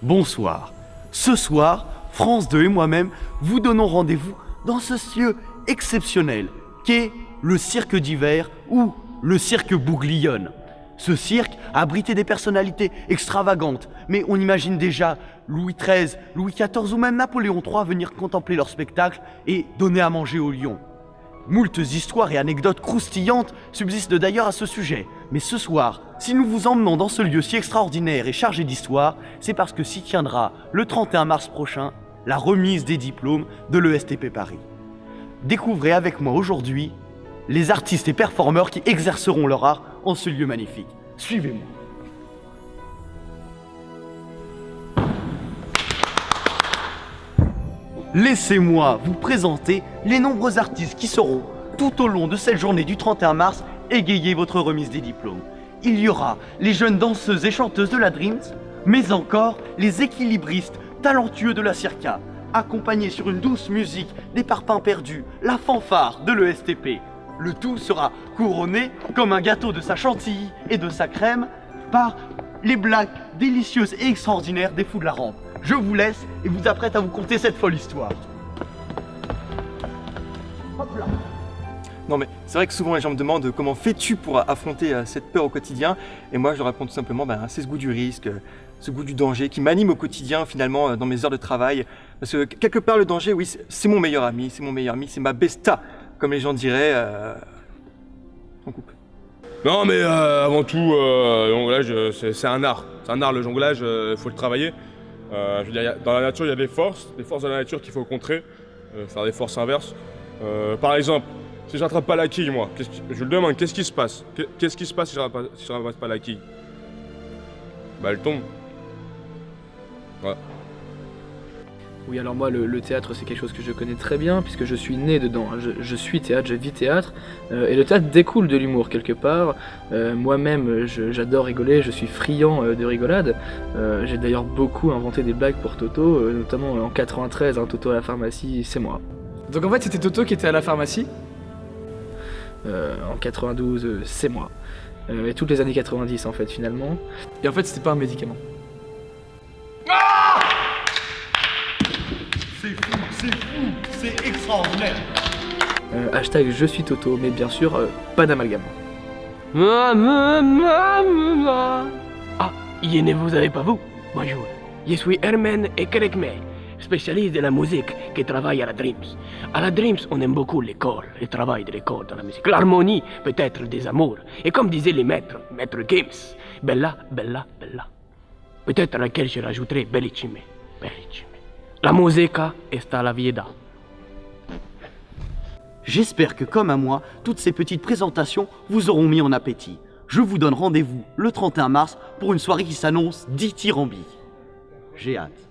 Bonsoir. Ce soir, France 2 et moi-même vous donnons rendez-vous dans ce lieu exceptionnel qu'est le cirque d'hiver ou le cirque Bouglione. Ce cirque a abrité des personnalités extravagantes, mais on imagine déjà Louis XIII, Louis XIV ou même Napoléon III venir contempler leur spectacle et donner à manger aux lions. Moultes histoires et anecdotes croustillantes subsistent d'ailleurs à ce sujet. Mais ce soir, si nous vous emmenons dans ce lieu si extraordinaire et chargé d'histoire, c'est parce que s'y tiendra, le 31 mars prochain, la remise des diplômes de l'ESTP Paris. Découvrez avec moi aujourd'hui les artistes et performeurs qui exerceront leur art en ce lieu magnifique. Suivez-moi. Laissez-moi vous présenter les nombreux artistes qui seront, tout au long de cette journée du 31 mars, égayer votre remise des diplômes. Il y aura les jeunes danseuses et chanteuses de la Dreams, mais encore les équilibristes talentueux de la Circa, accompagnés sur une douce musique des parpaings perdus, la fanfare de l'ESTP. Le tout sera couronné, comme un gâteau de sa chantilly et de sa crème, par les blagues délicieuses et extraordinaires des fous de la rampe. Je vous laisse et vous apprête à vous conter cette folle histoire. Hop là. Non mais c'est vrai que souvent les gens me demandent comment fais-tu pour affronter cette peur au quotidien, et moi je leur réponds tout simplement c'est ce goût du risque, ce goût du danger qui m'anime au quotidien finalement dans mes heures de travail, parce que quelque part le danger, oui, c'est mon meilleur ami, c'est ma besta, comme les gens diraient. On coupe. Non mais avant tout, le jonglage c'est un art, le jonglage, faut le travailler. Je veux dire, dans la nature il y a des forces de la nature qu'il faut contrer, faire des forces inverses. Par exemple, si je rattrape pas la quille, moi, je lui demande qu'est-ce qui se passe. Qu'est-ce qui se passe si je ramasse pas la quille? Bah elle tombe. Voilà. Oui, alors moi, le théâtre, c'est quelque chose que je connais très bien, puisque je suis né dedans. Je suis théâtre, je vis théâtre, et le théâtre découle de l'humour, quelque part. Moi-même, j'adore rigoler, je suis friand de rigolade. J'ai d'ailleurs beaucoup inventé des blagues pour Toto, notamment en 93, Toto à la pharmacie, c'est moi. Donc en fait, c'était Toto qui était à la pharmacie? En 92, c'est moi. Et toutes les années 90, en fait, finalement. Et en fait, c'était pas un médicament. C'est extraordinaire. Hashtag je suis Toto, mais bien sûr, pas d'amalgame. Ah, y ne vous avez pas vous? Bonjour, je suis Hermen Ekerekme, spécialiste de la musique qui travaille à la Dreams. À la Dreams, on aime beaucoup les corps, le travail des corps dans la musique, l'harmonie, peut-être des amours. Et comme disaient les maîtres, Maître Games, bella, bella, bella. Peut-être à laquelle je rajouterai bellissime, bellissime. La musica está la vida. J'espère que, comme à moi, toutes ces petites présentations vous auront mis en appétit. Je vous donne rendez-vous le 31 mars pour une soirée qui s'annonce dithyrambique. J'ai hâte.